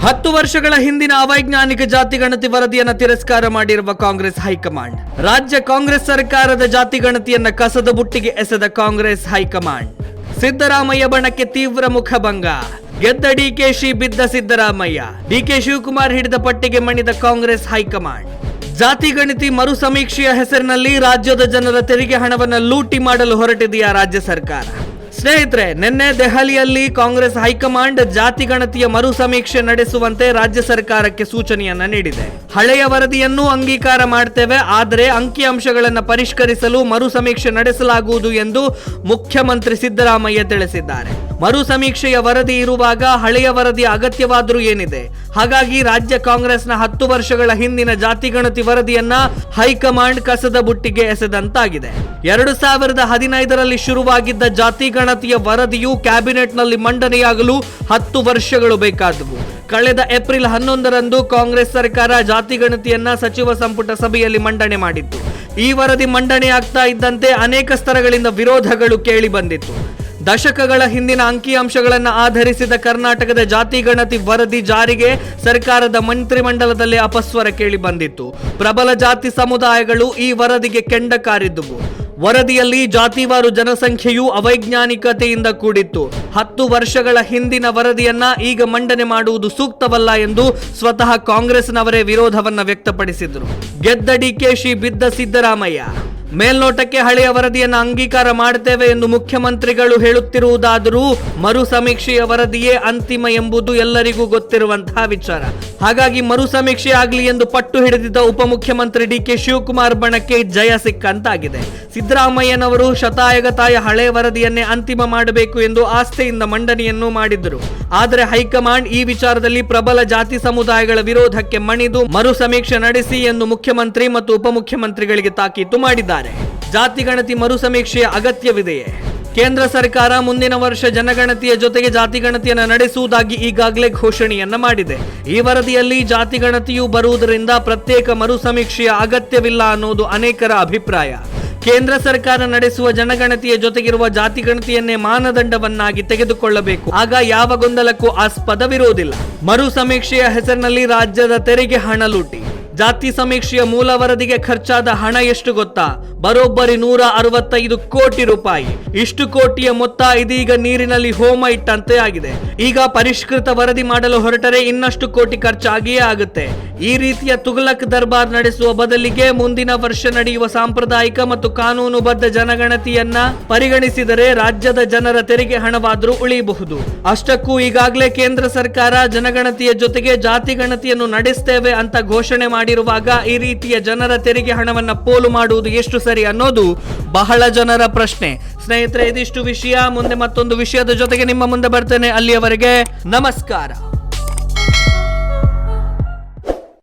10 ವರ್ಷಗಳ ಹಿಂದಿನ ಅವೈಜ್ಞಾನಿಕ ಜಾತಿಗಣತಿ ವರದಿಯನ್ನು ತಿರಸ್ಕಾರ ಮಾಡಿರುವ ಕಾಂಗ್ರೆಸ್ ಹೈಕಮಾಂಡ್. ರಾಜ್ಯ ಕಾಂಗ್ರೆಸ್ ಸರ್ಕಾರದ ಜಾತಿಗಣತಿಯನ್ನ ಕಸದ ಬುಟ್ಟಿಗೆ ಎಸೆದ ಕಾಂಗ್ರೆಸ್ ಹೈಕಮಾಂಡ್. ಸಿದ್ದರಾಮಯ್ಯ ಬಣಕ್ಕೆ ತೀವ್ರ ಮುಖಭಂಗ. ಗೆದ್ದ ಡಿಕೆಶಿ, ಬಿದ್ದ ಸಿದ್ದರಾಮಯ್ಯ. ಡಿಕೆ ಶಿವಕುಮಾರ್ ಹಿಡಿದ ಪಟ್ಟಿಗೆ ಮಣಿದ ಕಾಂಗ್ರೆಸ್ ಹೈಕಮಾಂಡ್. ಜಾತಿಗಣತಿ ಮರು ಸಮೀಕ್ಷೆಯ ಹೆಸರಿನಲ್ಲಿ ರಾಜ್ಯದ ಜನರ ತೆರಿಗೆ ಹಣವನ್ನು ಲೂಟಿ ಮಾಡಲು ಹೊರಟಿದೆಯಾ ರಾಜ್ಯ ಸರ್ಕಾರ? ಸ್ನೇಹಿತರೆ, ನಿನ್ನೆ ದೆಹಲಿಯಲ್ಲಿ ಕಾಂಗ್ರೆಸ್ ಹೈಕಮಾಂಡ್ ಜಾತಿಗಣತಿಯ ಮರು ಸಮೀಕ್ಷೆ ನಡೆಸುವಂತೆ ರಾಜ್ಯ ಸರ್ಕಾರಕ್ಕೆ ಸೂಚನೆಯನ್ನ ನೀಡಿದೆ. ಹಳೆಯ ವರದಿಯನ್ನು ಅಂಗೀಕಾರ ಮಾಡ್ತೇವೆ, ಆದರೆ ಅಂಕಿಅಂಶಗಳನ್ನು ಪರಿಷ್ಕರಿಸಲು ಮರು ಸಮೀಕ್ಷೆ ನಡೆಸಲಾಗುವುದು ಎಂದು ಮುಖ್ಯಮಂತ್ರಿ ಸಿದ್ದರಾಮಯ್ಯ ತಿಳಿಸಿದ್ದಾರೆ. ಮರು ಸಮೀಕ್ಷೆಯ ವರದಿ ಇರುವಾಗ ಹಳೆಯ ವರದಿಯ ಅಗತ್ಯವಾದರೂ ಏನಿದೆ? ಹಾಗಾಗಿ ರಾಜ್ಯ ಕಾಂಗ್ರೆಸ್ನ 10 ವರ್ಷಗಳ ಹಿಂದಿನ ಜಾತಿಗಣತಿ ವರದಿಯನ್ನ ಹೈಕಮಾಂಡ್ ಕಸದ ಬುಟ್ಟಿಗೆ ಎಸೆದಂತಾಗಿದೆ. 2015ರಲ್ಲಿ ಶುರುವಾಗಿದ್ದ ಜಾತಿಗಣತಿಯ ವರದಿಯು ಕ್ಯಾಬಿನೆಟ್ನಲ್ಲಿ ಮಂಡನೆಯಾಗಲು 10 ವರ್ಷಗಳು ಬೇಕಾದವು. ಕಳೆದ ಏಪ್ರಿಲ್ 11ರಂದು ಕಾಂಗ್ರೆಸ್ ಸರ್ಕಾರ ಜಾತಿಗಣತಿಯನ್ನ ಸಚಿವ ಸಂಪುಟ ಸಭೆಯಲ್ಲಿ ಮಂಡನೆ ಮಾಡಿತ್ತು. ಈ ವರದಿ ಮಂಡನೆಯಾಗ್ತಾ ಇದ್ದಂತೆ ಅನೇಕ ಸ್ತರಗಳಿಂದ ವಿರೋಧಗಳು ಕೇಳಿ ಬಂದಿತ್ತು. ದಶಕಗಳ ಹಿಂದಿನ ಅಂಕಿಅಂಶಗಳನ್ನು ಆಧರಿಸಿದ ಕರ್ನಾಟಕದ ಜಾತಿಗಣತಿ ವರದಿ ಜಾರಿಗೆ ಸರ್ಕಾರದ ಮಂತ್ರಿಮಂಡಲದಲ್ಲಿ ಅಪಸ್ವರ ಕೇಳಿ ಬಂದಿತ್ತು. ಪ್ರಬಲ ಜಾತಿ ಸಮುದಾಯಗಳು ಈ ವರದಿಗೆ ಕೆಂಡ ಕಾರಿದ್ದುವು. ವರದಿಯಲ್ಲಿ ಜಾತಿವಾರು ಜನಸಂಖ್ಯೆಯು ಅವೈಜ್ಞಾನಿಕತೆಯಿಂದ ಕೂಡಿತ್ತು. 10 ವರ್ಷಗಳ ಹಿಂದಿನ ವರದಿಯನ್ನ ಈಗ ಮಂಡನೆ ಮಾಡುವುದು ಸೂಕ್ತವಲ್ಲ ಎಂದು ಸ್ವತಃ ಕಾಂಗ್ರೆಸ್ನವರೇ ವಿರೋಧವನ್ನ ವ್ಯಕ್ತಪಡಿಸಿದರು. ಗೆದ್ದ ಡಿಕೆಶಿ, ಬಿದ್ದ ಸಿದ್ದರಾಮಯ್ಯ. ಮೇಲ್ನೋಟಕ್ಕೆ ಹಳೆಯ ವರದಿಯನ್ನು ಅಂಗೀಕಾರ ಮಾಡುತ್ತೇವೆ ಎಂದು ಮುಖ್ಯಮಂತ್ರಿಗಳು ಹೇಳುತ್ತಿರುವುದಾದರೂ ಮರು ಸಮೀಕ್ಷೆಯ ವರದಿಯೇ ಅಂತಿಮ ಎಂಬುದು ಎಲ್ಲರಿಗೂ ಗೊತ್ತಿರುವಂತಹ ವಿಚಾರ. ಹಾಗಾಗಿ ಮರು ಸಮೀಕ್ಷೆ ಆಗಲಿ ಎಂದು ಪಟ್ಟು ಹಿಡಿದಿದ್ದ ಉಪಮುಖ್ಯಮಂತ್ರಿ ಡಿಕೆ ಶಿವಕುಮಾರ್ ಬಣಕ್ಕೆ ಜಯ ಸಿಕ್ಕಂತಾಗಿದೆ. ಸಿದ್ದರಾಮಯ್ಯನವರು ಶತಾಯಗತಾಯ ಹಳೆ ವರದಿಯನ್ನೇ ಅಂತಿಮ ಮಾಡಬೇಕು ಎಂದು ಆಸ್ಥೆಯಿಂದ ಮಂಡನೆಯನ್ನು ಮಾಡಿದ್ದರು. ಆದರೆ ಹೈಕಮಾಂಡ್ ಈ ವಿಚಾರದಲ್ಲಿ ಪ್ರಬಲ ಜಾತಿ ಸಮುದಾಯಗಳ ವಿರೋಧಕ್ಕೆ ಮಣಿದು ಮರು ಸಮೀಕ್ಷೆ ನಡೆಸಿ ಎಂದು ಮುಖ್ಯಮಂತ್ರಿ ಮತ್ತು ಉಪಮುಖ್ಯಮಂತ್ರಿಗಳಿಗೆ ತಾಕೀತು ಮಾಡಿದ್ದಾರೆ. ಜಾತಿಗಣತಿ ಮರು ಸಮೀಕ್ಷೆಯ ಅಗತ್ಯವಿದೆಯೇ? ಕೇಂದ್ರ ಸರ್ಕಾರ ಮುಂದಿನ ವರ್ಷ ಜನಗಣತಿಯ ಜೊತೆಗೆ ಜಾತಿಗಣತಿಯನ್ನು ನಡೆಸುವುದಾಗಿ ಈಗಾಗಲೇ ಘೋಷಣೆಯನ್ನ ಮಾಡಿದೆ. ಈ ವರದಿಯಲ್ಲಿ ಜಾತಿಗಣತಿಯು ಬರುವುದರಿಂದ ಪ್ರತ್ಯೇಕ ಮರು ಸಮೀಕ್ಷೆಯ ಅಗತ್ಯವಿಲ್ಲ ಅನ್ನೋದು ಅನೇಕರ ಅಭಿಪ್ರಾಯ. ಕೇಂದ್ರ ಸರ್ಕಾರ ನಡೆಸುವ ಜನಗಣತಿಯ ಜೊತೆಗಿರುವ ಜಾತಿಗಣತಿಯನ್ನೇ ಮಾನದಂಡವನ್ನಾಗಿ ತೆಗೆದುಕೊಳ್ಳಬೇಕು. ಆಗ ಯಾವ ಗೊಂದಲಕ್ಕೂ ಆಸ್ಪದವಿರುವುದಿಲ್ಲ. ಮರು ಸಮೀಕ್ಷೆಯ ಹೆಸರಿನಲ್ಲಿ ರಾಜ್ಯದ ತೆರಿಗೆ ಹಣ ಲೂಟಿ. ಜಾತಿ ಸಮೀಕ್ಷೆಯ ಮೂಲ ವರದಿಗೆ ಖರ್ಚಾದ ಹಣ ಎಷ್ಟು ಗೊತ್ತಾ? ಬರೋಬ್ಬರಿ 165 ಕೋಟಿ ರೂಪಾಯಿ. ಇಷ್ಟು ಕೋಟಿಯ ಮೊತ್ತ ಇದೀಗ ನೀರಿನಲ್ಲಿ ಹೋಮ ಇಟ್ಟಂತೆ ಆಗಿದೆ. ಈಗ ಪರಿಷ್ಕೃತ ವರದಿ ಮಾಡಲು ಹೊರಟರೆ ಇನ್ನಷ್ಟು ಕೋಟಿ ಖರ್ಚಾಗಿಯೇ ಆಗುತ್ತೆ. ಈ ರೀತಿಯ ತುಘಲಕ್ ದರ್ಬಾರ್ ನಡೆಸುವ ಬದಲಿಗೆ ಮುಂದಿನ ವರ್ಷ ನಡೆಯುವ ಸಾಂಪ್ರದಾಯಿಕ ಮತ್ತು ಕಾನೂನುಬದ್ಧ ಜನಗಣತಿಯನ್ನ ಪರಿಗಣಿಸಿದರೆ ರಾಜ್ಯದ ಜನರ ತೆರಿಗೆ ಹಣವಾದರೂ ಉಳಿಯಬಹುದು. ಅಷ್ಟಕ್ಕೂ ಈಗಾಗಲೇ ಕೇಂದ್ರ ಸರ್ಕಾರ ಜನಗಣತಿಯ ಜೊತೆಗೆ ಜಾತಿಗಣತಿಯನ್ನು ನಡೆಸ್ತೇವೆ ಅಂತ ಘೋಷಣೆ ಮಾಡಿರುವಾಗ ಈ ರೀತಿಯ ಜನರ ತೆರಿಗೆ ಹಣವನ್ನ ಪೋಲು ಮಾಡುವುದು ಎಷ್ಟು ಸರಿ ಅನ್ನೋದು ಬಹಳ ಜನರ ಪ್ರಶ್ನೆ. ಸ್ನೇಹಿತರೆ, ಇದಿಷ್ಟು ವಿಷಯ. ಮುಂದೆ ಮತ್ತೊಂದು ವಿಷಯದ ಜೊತೆಗೆ ನಿಮ್ಮ ಮುಂದೆ ಬರ್ತೇನೆ. ಅಲ್ಲಿಯವರೆಗೆ ನಮಸ್ಕಾರ.